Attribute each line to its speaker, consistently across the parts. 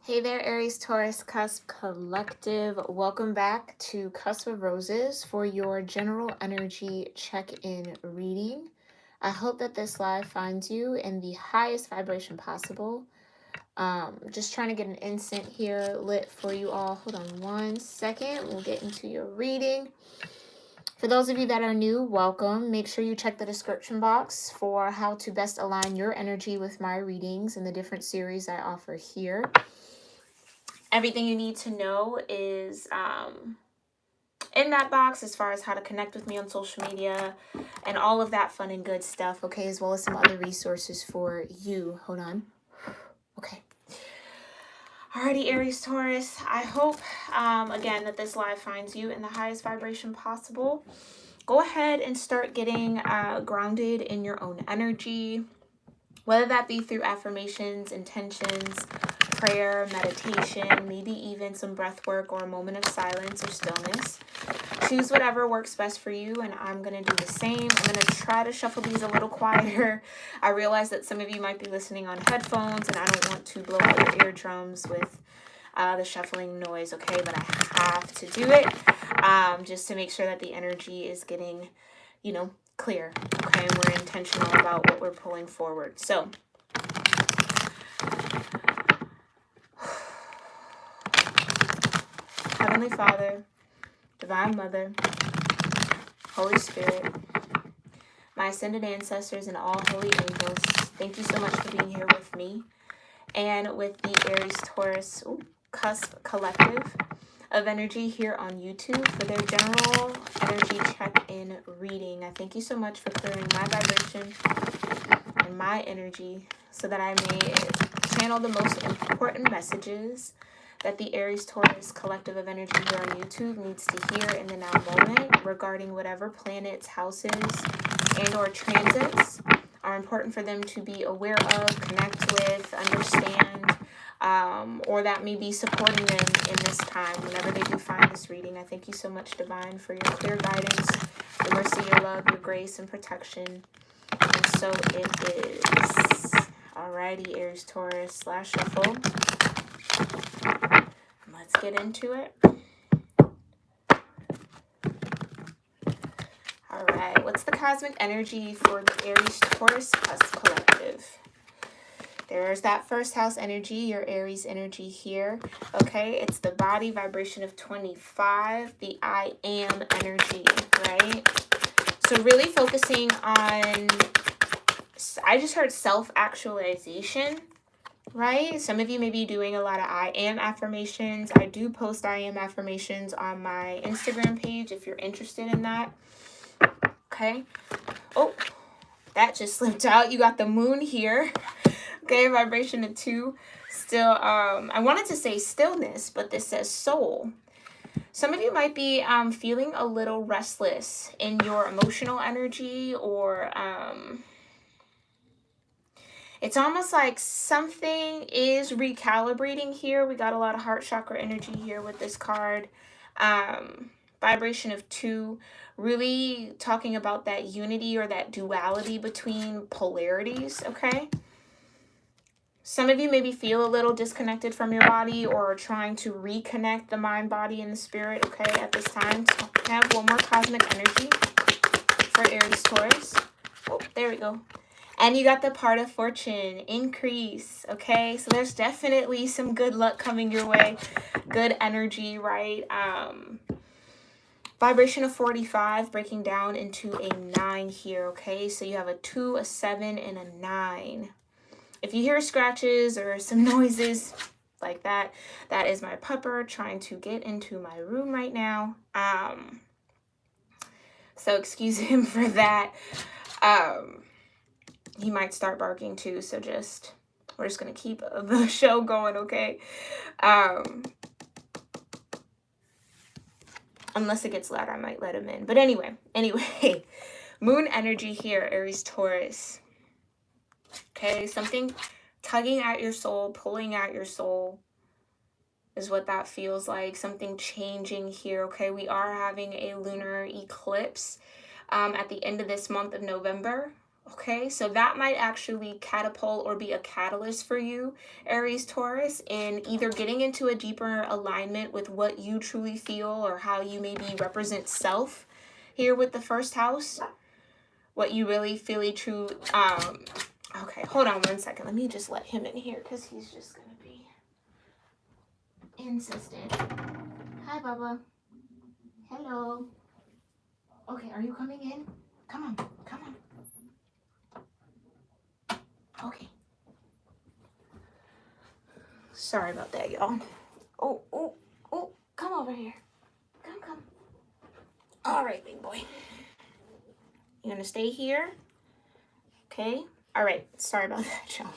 Speaker 1: Hey there, Aries-Taurus Cusp Collective. Welcome back to Cusp of Roses for your general energy check-in reading. I hope that this live finds you in the highest vibration possible. Just trying to get an incense here lit for you all. Hold on one second. We'll get into your reading. For those of you that are new, welcome. Make sure you check the description box for how to best align your energy with my readings and the different series I offer here. Everything you need to know is in that box as far as how to connect with me on social media and all of that fun and good stuff, okay, as well as some other resources for you. Hold on. Okay. Alrighty, Aries Taurus. I hope, again, that this live finds you in the highest vibration possible. Go ahead and start getting grounded in your own energy, whether that be through affirmations, intentions, prayer, meditation, maybe even some breath work or a moment of silence or stillness. Choose whatever works best for you, and I'm going to do the same. I'm going to try to shuffle these a little quieter. I realize that some of you might be listening on headphones, and I don't want to blow out your eardrums with the shuffling noise, okay? But I have to do it just to make sure that the energy is getting, clear, okay? And we're intentional about what we're pulling forward. So, Heavenly Father, Divine Mother, Holy Spirit, my ascended ancestors, and all holy angels, thank you so much for being here with me and with the Aries-Taurus Cusp Collective of energy here on YouTube for their general energy check-in reading. I thank you so much for clearing my vibration and my energy so that I may channel the most important messages that the Aries-Taurus Collective of energy here on YouTube needs to hear in the now moment regarding whatever planets, houses, and or transits are important for them to be aware of, connect with, understand, or that may be supporting them in this time whenever they do find this reading. I thank you so much, Divine, for your clear guidance, your mercy, your love, your grace, and protection. And so it is. Alrighty, Aries-Taurus / shuffle. Let's get into it. All right, what's the cosmic energy for the Aries-Taurus Cusp Collective? There's that first house energy, your Aries energy here. Okay, it's the body vibration of 25, the I am energy, right? So really focusing on, I just heard self-actualization, right? Some of you may be doing a lot of I am affirmations. I do post I am affirmations on my Instagram page if you're interested in that. Okay. Oh, that just slipped out. You got the moon here. Okay, vibration of 2. Still, I wanted to say stillness, but this says soul. Some of you might be feeling a little restless in your emotional energy, or it's almost like something is recalibrating here. We got a lot of heart chakra energy here with this card. Vibration of 2, really talking about that unity or that duality between polarities, okay? Some of you maybe feel a little disconnected from your body or trying to reconnect the mind, body, and the spirit, okay, at this time. So I have one more cosmic energy for Aries-Taurus. Oh, there we go. And you got the part of fortune, increase, okay? So there's definitely some good luck coming your way, good energy, right? Vibration of 45, breaking down into a 9 here, okay? So you have a 2, a 7, and a 9. If you hear scratches or some noises like that, that is my pupper trying to get into my room right now. So excuse him for that. He might start barking too, so we're just going to keep the show going, okay? Unless it gets loud, I might let him in. But anyway, moon energy here, Aries-Taurus. Okay, something tugging at your soul, pulling at your soul is what that feels like. Something changing here, okay? We are having a lunar eclipse at the end of this month of November, Okay, so that might actually catapult or be a catalyst for you, Aries-Taurus, in either getting into a deeper alignment with what you truly feel or how you maybe represent self here with the first house, what you really feel true. Okay, hold on one second. Let me just let him in here because he's just going to be insistent. Hi, Bubba. Hello. Okay, are you coming in? Come on, come on. Okay. Sorry about that, y'all. Oh, oh, oh, come over here. Come. All right, big boy. You're gonna stay here, okay? All right, sorry about that, y'all.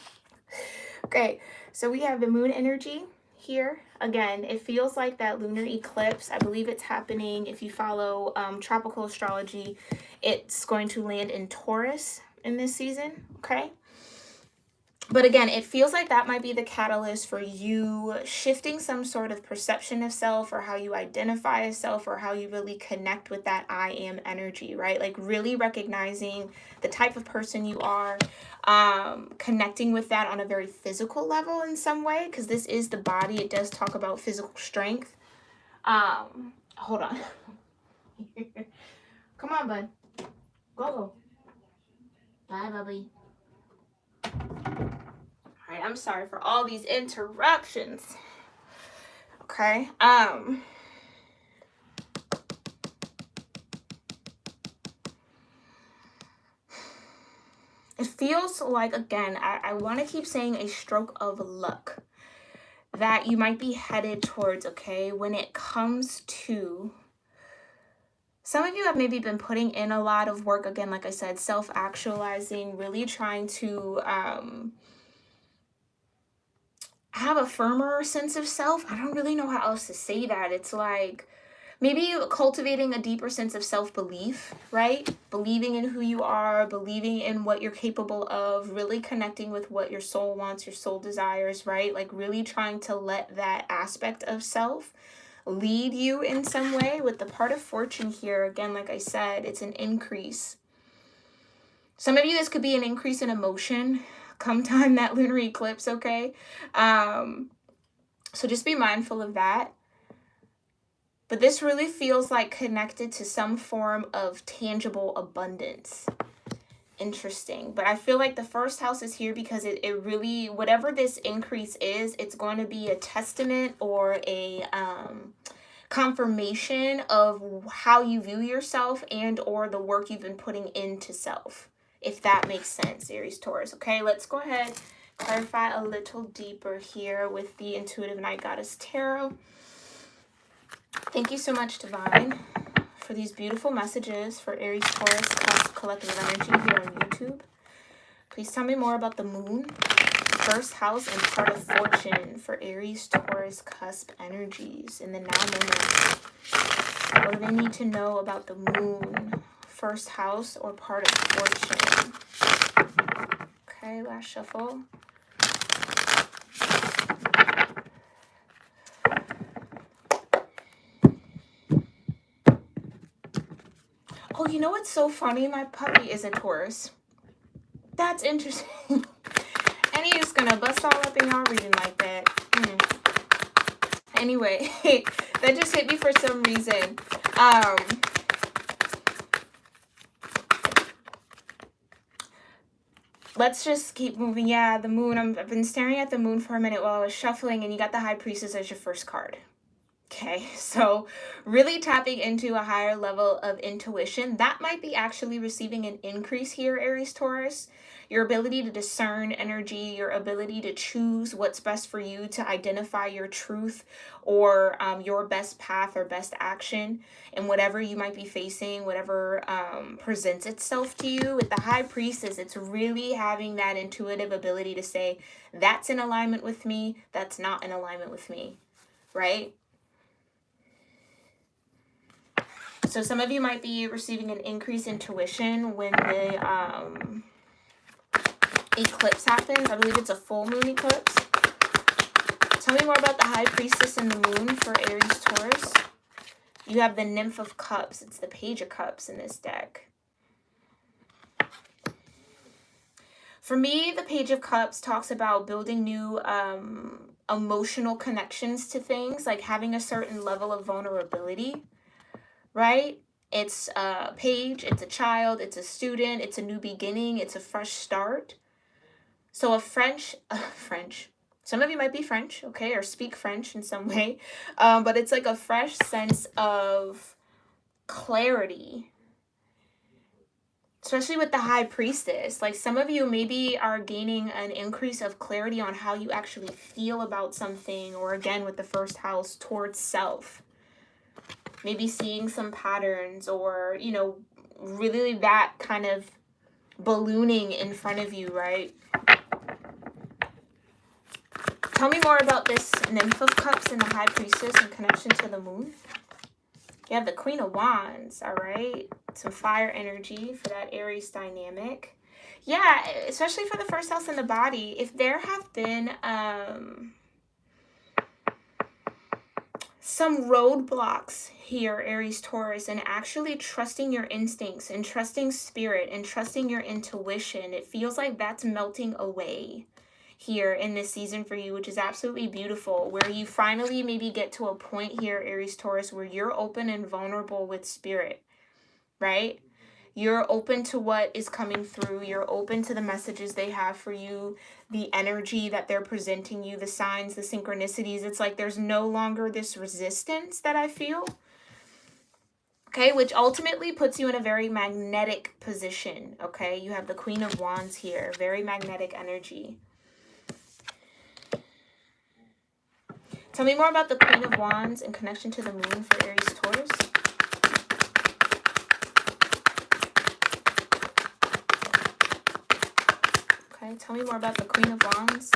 Speaker 1: Okay, so we have the moon energy here. Again, it feels like that lunar eclipse. I believe it's happening, if you follow tropical astrology, it's going to land in Taurus in this season, okay? But again, it feels like that might be the catalyst for you shifting some sort of perception of self, or how you identify as self, or how you really connect with that I am energy, right? Like really recognizing the type of person you are, connecting with that on a very physical level in some way, because this is the body. It does talk about physical strength. Hold on. Come on, bud. Go. Bye, Bubby. All right, I'm sorry for all these interruptions. Okay. It feels like, again, I want to keep saying a stroke of luck that you might be headed towards, okay, when it comes to, some of you have maybe been putting in a lot of work, again, like I said, self-actualizing, really trying to have a firmer sense of self. I don't really know how else to say that. It's like maybe cultivating a deeper sense of self-belief, right? Believing in who you are, believing in what you're capable of, really connecting with what your soul wants, your soul desires, right? Like really trying to let that aspect of self lead you in some way. With the part of fortune here, again, like I said, it's an increase. Some of you, this could be an increase in emotion come time that lunar eclipse, okay? So just be mindful of that. But this really feels like connected to some form of tangible abundance. Interesting. But I feel like the first house is here because it really, whatever this increase is, it's going to be a testament or a confirmation of how you view yourself and or the work you've been putting into self, if that makes sense, Aries Taurus. Okay, let's go ahead, clarify a little deeper here with the Intuitive Night Goddess Tarot. Thank you so much, Divine, for these beautiful messages for Aries, Taurus, cusp, collective energy here on YouTube. Please tell me more about the moon, first house, and part of fortune for Aries, Taurus, cusp energies in the now moment. What do they need to know about the moon, first house, or part of fortune? Okay, last shuffle. Oh, you know what's so funny? My puppy is a Taurus. That's interesting. And he's just gonna bust all up in y'all reading like that. Anyway, that just hit me for some reason. Let's just keep moving. Yeah, the moon. I've been staring at the moon for a minute while I was shuffling, and you got the High Priestess as your first card. Okay, so really tapping into a higher level of intuition. That might be actually receiving an increase here, Aries, Taurus. Your ability to discern energy, your ability to choose what's best for you, to identify your truth or your best path or best action and whatever you might be facing, whatever presents itself to you. With the High Priestess, it's really having that intuitive ability to say, that's in alignment with me, that's not in alignment with me, right? So some of you might be receiving an increase in intuition when the eclipse happens. I believe it's a full moon eclipse. Tell me more about the High Priestess and the moon for Aries, Taurus. You have the Nymph of Cups. It's the Page of Cups in this deck. For me, the Page of Cups talks about building new emotional connections to things, like having a certain level of vulnerability, right? It's a page, it's a child, it's a student, it's a new beginning, it's a fresh start. So French, some of you might be French, okay, or speak French in some way, but it's like a fresh sense of clarity, especially with the High Priestess. Like some of you maybe are gaining an increase of clarity on how you actually feel about something, or again with the first house, towards self. Maybe seeing some patterns, or, you know, really that kind of ballooning in front of you, right? Tell me more about this Nymph of Cups and the High Priestess in connection to the moon. You have the Queen of Wands, all right? Some fire energy for that Aries dynamic. Yeah, especially for the first house in the body. If there have been some roadblocks here, Aries-Taurus, and actually trusting your instincts and trusting spirit and trusting your intuition, it feels like that's melting away here in this season for you, which is absolutely beautiful, where you finally maybe get to a point here, Aries-Taurus, where you're open and vulnerable with spirit, right? You're open to what is coming through. You're open to the messages they have for you, the energy that they're presenting you, the signs, the synchronicities. It's like there's no longer this resistance that I feel, okay, which ultimately puts you in a very magnetic position, okay? You have the Queen of Wands here, very magnetic energy. Tell me more about the Queen of Wands in connection to the moon for Aries-Taurus. Okay, tell me more about the Queen of Wands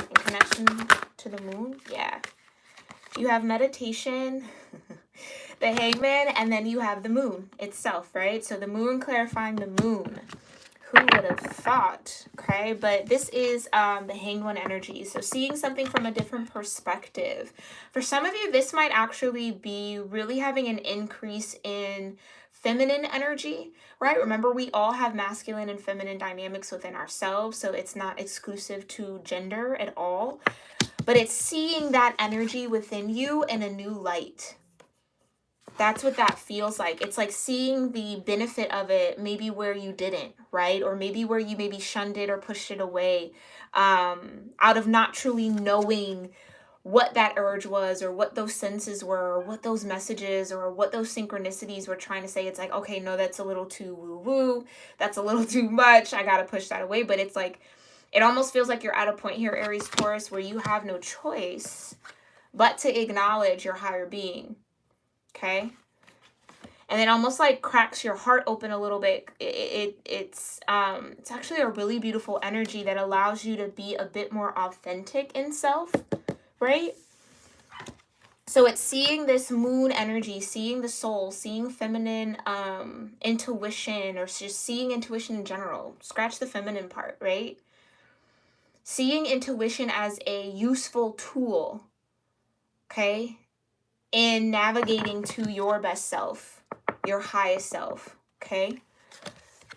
Speaker 1: in connection to the moon. Yeah. You have meditation, the Hangman, and then you have the moon itself, right? So the moon clarifying the moon. Who would have thought? Okay, but this is the Hanged One energy. So seeing something from a different perspective. For some of you, this might actually be really having an increase in feminine energy, right? Remember, we all have masculine and feminine dynamics within ourselves, so it's not exclusive to gender at all. But it's seeing that energy within you in a new light. That's what that feels like. It's like seeing the benefit of it maybe where you didn't, right? Or maybe where you maybe shunned it or pushed it away out of not truly knowing what that urge was, or what those senses were, or what those messages or what those synchronicities were trying to say. It's like, okay, no, that's a little too woo-woo. That's a little too much. I got to push that away. But it's like, it almost feels like you're at a point here, Aries-Taurus, where you have no choice but to acknowledge your higher being. Okay, and it almost like cracks your heart open a little bit. It's actually a really beautiful energy that allows you to be a bit more authentic in self, right? So it's seeing this moon energy, seeing the soul, seeing feminine intuition, or just seeing intuition in general. Scratch the feminine part, right? Seeing intuition as a useful tool, okay, in navigating to your best self, your highest self, okay?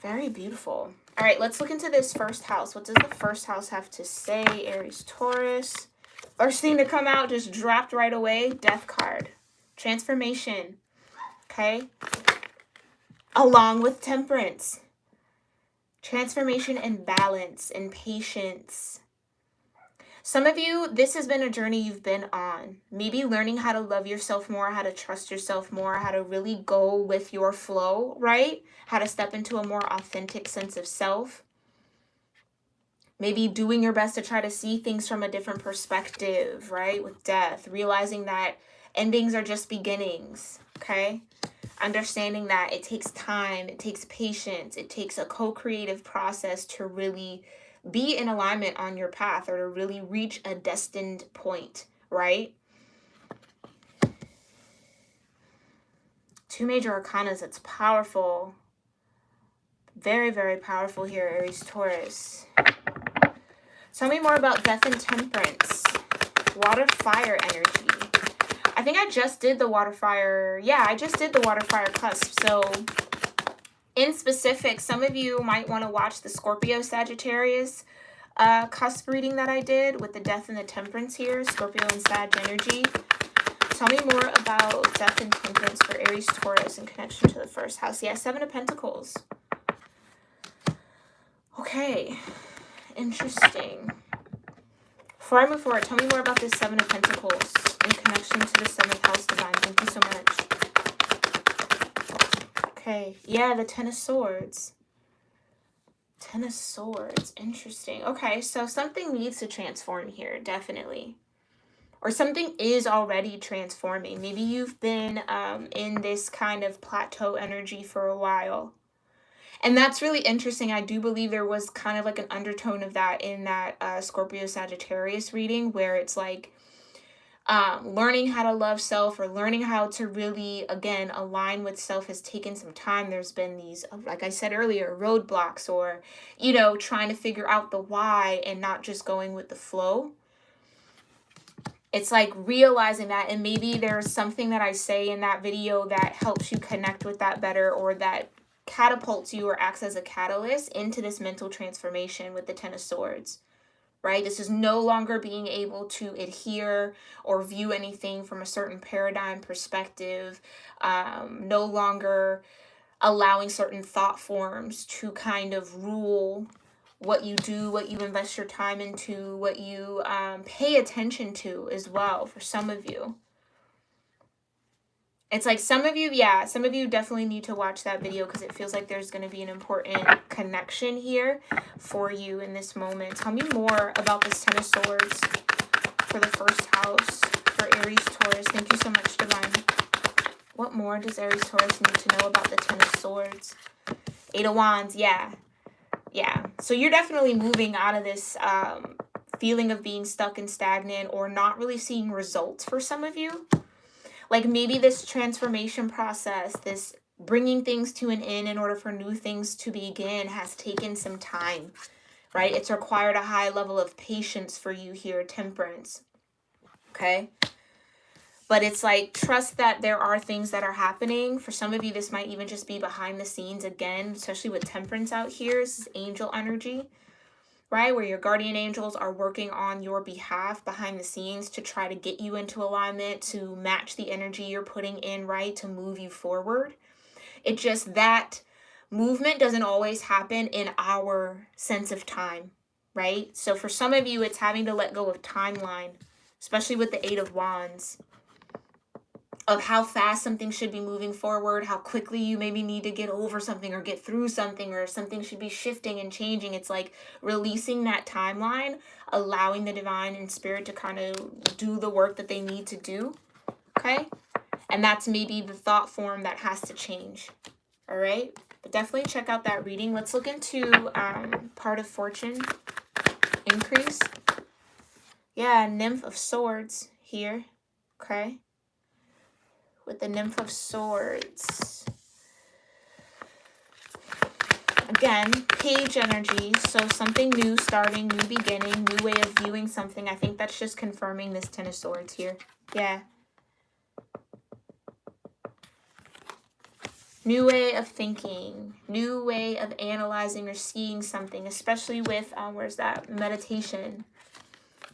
Speaker 1: Very beautiful. All right, let's look into this first house. What does the first house have to say, Aries-Taurus? First thing to come out, just dropped right away, Death card. Transformation, okay? Along with Temperance. Transformation and balance and patience. Some of you, this has been a journey you've been on. Maybe learning how to love yourself more, how to trust yourself more, how to really go with your flow, right? How to step into a more authentic sense of self. Maybe doing your best to try to see things from a different perspective, right? With death, realizing that endings are just beginnings, okay? Understanding that it takes time, it takes patience, it takes a co-creative process to really be in alignment on your path, or to really reach a destined point, right? Two major arcanas, it's powerful. Very, very powerful here, Aries-Taurus. Tell me more about Death and Temperance. Water, fire energy. I think I just did the water, fire. Yeah, I just did the water, fire cusp. So In specific, some of you might want to watch the Scorpio Sagittarius cusp reading that I did with the Death and the Temperance here, Scorpio and Sag energy. Tell me more about Death and Temperance for Aries Taurus in connection to the first house. Yeah, Seven of Pentacles. Okay, interesting. Before I move forward, tell me more about this Seven of Pentacles in connection to the 7th house divine. Thank you so much. Okay, yeah, the Ten of Swords. Ten of Swords, interesting. Okay, so something needs to transform here, definitely. Or something is already transforming. Maybe you've been in this kind of plateau energy for a while. And that's really interesting. I do believe there was kind of like an undertone of that in that Scorpio Sagittarius reading, where it's like learning how to love self, or learning how to really, again, align with self has taken some time. There's been these, like I said earlier, roadblocks, or, you know, trying to figure out the why and not just going with the flow. It's like realizing that, and maybe there's something that I say in that video that helps you connect with that better, or that catapults you or acts as a catalyst into this mental transformation with the Ten of Swords, right? This is no longer being able to adhere or view anything from a certain paradigm perspective, no longer allowing certain thought forms to kind of rule what you do, what you invest your time into, what you pay attention to as well for some of you. It's like some of you, yeah, some of you definitely need to watch that video, because it feels like there's going to be an important connection here for you in this moment. Tell me more about this Ten of Swords for the first house for Aries Taurus. Thank you so much, Divine. What more does Aries Taurus need to know about the Ten of Swords? Eight of Wands, yeah. Yeah, so you're definitely moving out of this feeling of being stuck and stagnant, or not really seeing results for some of you. Like maybe this transformation process, this bringing things to an end in order for new things to begin, has taken some time, right? It's required a high level of patience for you here, Temperance, okay? But it's like, trust that there are things that are happening. For some of you, this might even just be behind the scenes again, especially with Temperance out here. This is angel energy, right? Where your guardian angels are working on your behalf behind the scenes to try to get you into alignment, to match the energy you're putting in, right? To move you forward. It just, that movement doesn't always happen in our sense of time, right? So for some of you, it's having to let go of timeline, especially with the Eight of Wands, of how fast something should be moving forward, how quickly you maybe need to get over something or get through something, or something should be shifting and changing. It's like releasing that timeline, allowing the divine and spirit to kind of do the work that they need to do, okay? And that's maybe the thought form that has to change, all right? But definitely check out that reading. Let's look into part of fortune increase. Yeah, Nymph of Swords here, okay? With the Nymph of Swords. Again, page energy, so something new starting, new beginning, new way of viewing something. I think that's just confirming this Ten of Swords here. Yeah. New way of thinking, new way of analyzing or seeing something, especially with, where's that, meditation.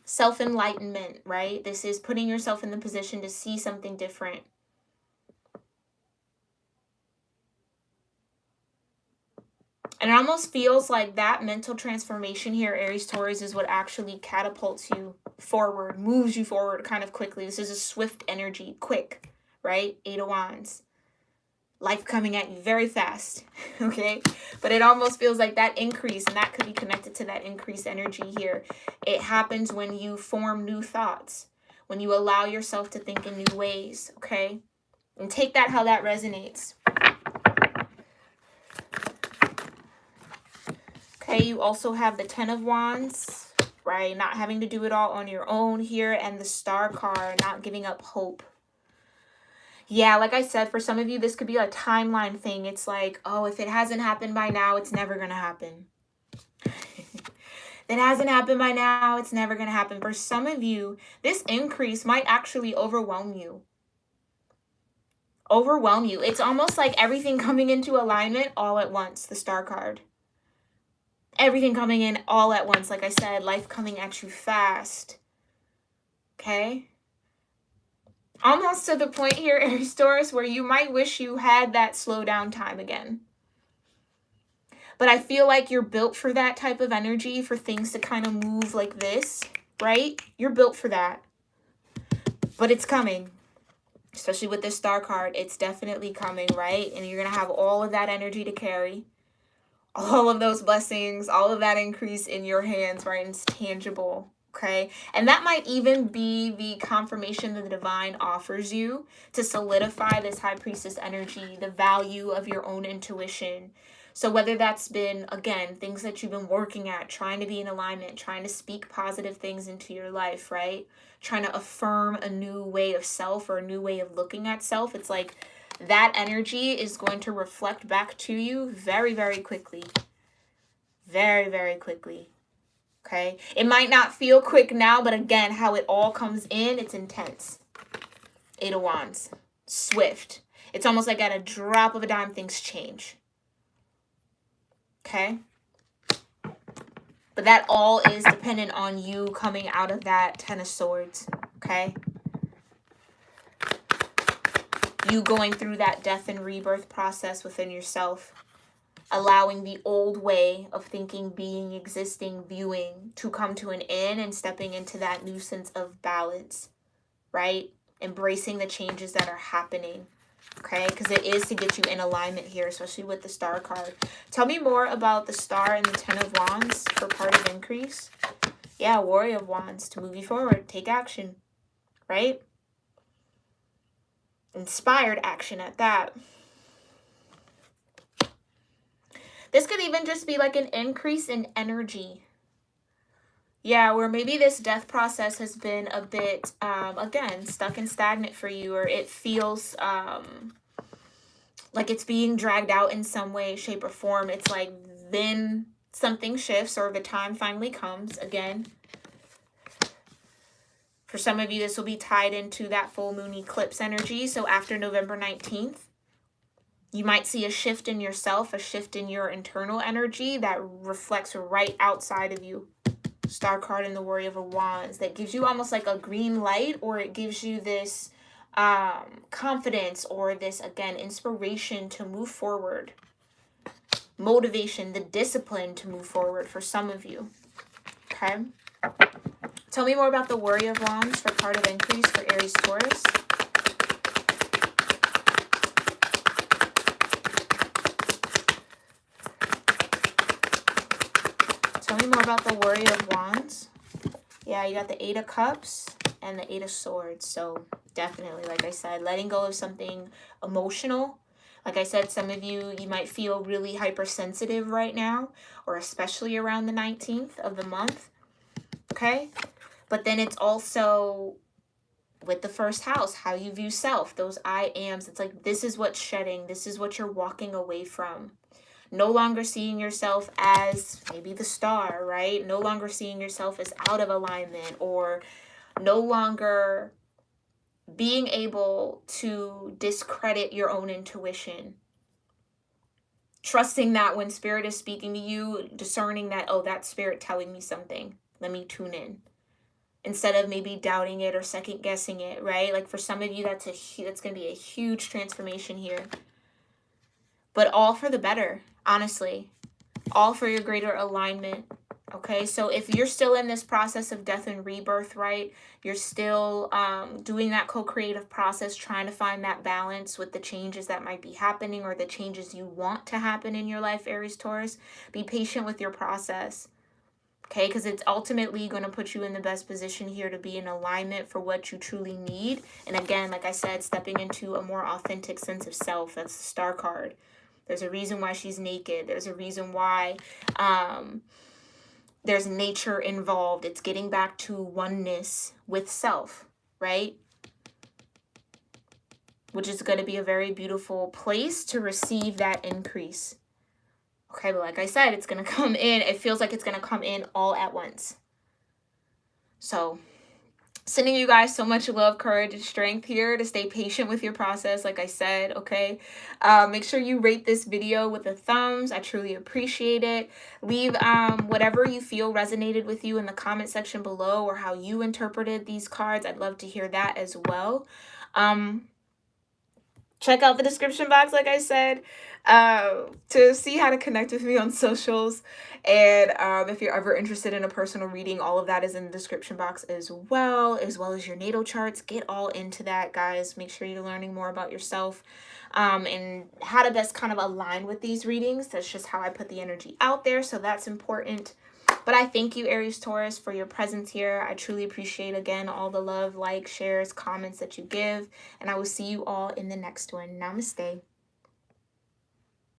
Speaker 1: Self-enlightenment, right? This is putting yourself in the position to see something different. And it almost feels like that mental transformation here, Aries Taurus, is what actually catapults you forward, moves you forward kind of quickly. This is a swift energy, quick, right? Eight of Wands. Life coming at you very fast, okay? But it almost feels like that increase, and that could be connected to that increased energy here. It happens when you form new thoughts, when you allow yourself to think in new ways, okay? And take that how that resonates. Okay, you also have the Ten of Wands, right? Not having to do it all on your own here. And the Star card, not giving up hope. Yeah, like I said, for some of you, this could be a timeline thing. It's like, oh, if it hasn't happened by now, it's never going to happen. If it hasn't happened by now, it's never going to happen. For some of you, this increase might actually overwhelm you. overwhelm you. It's almost like everything coming into alignment all at once, the Star card. Everything coming in all at once. Like I said, life coming at you fast. Okay? Almost to the point here, Aries-Taurus, where you might wish you had that slow down time again. But I feel like you're built for that type of energy, for things to kind of move like this, right? You're built for that. But it's coming. Especially with this Star card, it's definitely coming, right? And you're going to have all of that energy to carry. All of those blessings, all of that increase in your hands, right? And it's tangible. Okay, and that might even be the confirmation that the divine offers you to solidify this high priestess energy, the value of your own intuition. So whether that's been, again, things that you've been working at, trying to be in alignment, trying to speak positive things into your life, right? Trying to affirm a new way of self or a new way of looking at self. It's like that energy is going to reflect back to you very, very quickly. Very, very quickly. Okay, it might not feel quick now, but again, how it all comes in, it's intense. 8 of Wands, swift. It's almost like at a drop of a dime, things change. Okay, but that all is dependent on you coming out of that 10 of Swords. Okay, you going through that death and rebirth process within yourself. Allowing the old way of thinking, being, existing, viewing to come to an end and stepping into that new sense of balance, right? Embracing the changes that are happening, okay? Because it is to get you in alignment here, especially with the Star card. Tell me more about the Star and the 10 of Wands for part of increase. Yeah, Warrior of Wands to move you forward. Take action, right? Inspired action at that. This could even just be like an increase in energy. Yeah, where maybe this death process has been a bit, again, stuck and stagnant for you, or it feels like it's being dragged out in some way, shape, or form. It's like then something shifts or the time finally comes again. For some of you, this will be tied into that full moon eclipse energy. So after November 19th, you might see a shift in yourself, a shift in your internal energy that reflects right outside of you. Star card and the Warrior of Wands that gives you almost like a green light, or it gives you this confidence or this, again, inspiration to move forward. Motivation, the discipline to move forward for some of you. Okay. Tell me more about the Warrior of Wands for part of increase for Aries-Taurus. Tell me more about the Warrior of Wands. Yeah, you got the 8 of Cups and the 8 of Swords. So definitely, like I said, letting go of something emotional. Like I said, some of you might feel really hypersensitive right now, or especially around the 19th of the month. Okay? But then it's also with the first house, how you view self, those I ams. It's like, this is what's shedding. This is what you're walking away from. No longer seeing yourself as maybe the Star, right? No longer seeing yourself as out of alignment, or no longer being able to discredit your own intuition. Trusting that when Spirit is speaking to you, discerning that, oh, that's Spirit telling me something. Let me tune in. Instead of maybe doubting it or second guessing it, right? Like for some of you, that's going to be a huge transformation here. But all for the better, honestly. All for your greater alignment. Okay, so if you're still in this process of death and rebirth, right? You're still doing that co-creative process, trying to find that balance with the changes that might be happening or the changes you want to happen in your life, Aries-Taurus. Be patient with your process. Okay, because it's ultimately going to put you in the best position here to be in alignment for what you truly need. And again, like I said, stepping into a more authentic sense of self. That's the Star card. There's a reason why she's naked. There's a reason why there's nature involved. It's getting back to oneness with self, right? Which is going to be a very beautiful place to receive that increase. Okay, but like I said, it's going to come in. It feels like it's going to come in all at once. So Sending you guys so much love, courage, and strength here to stay patient with your process, like I said, okay? Make sure you rate this video with a thumbs. I truly appreciate it. Leave whatever you feel resonated with you in the comment section below, or how you interpreted these cards. I'd love to hear that as well. Check out the description box, like I said, to see how to connect with me on socials. And if you're ever interested in a personal reading, all of that is in the description box as well as your natal charts. Get all into that, guys. Make sure you're learning more about yourself and how to best kind of align with these readings. That's just how I put the energy out there, so that's important. But I thank you, Aries-Taurus, for your presence here. I truly appreciate, again, all the love, likes, shares, comments that you give. And I will see you all in the next one. Namaste.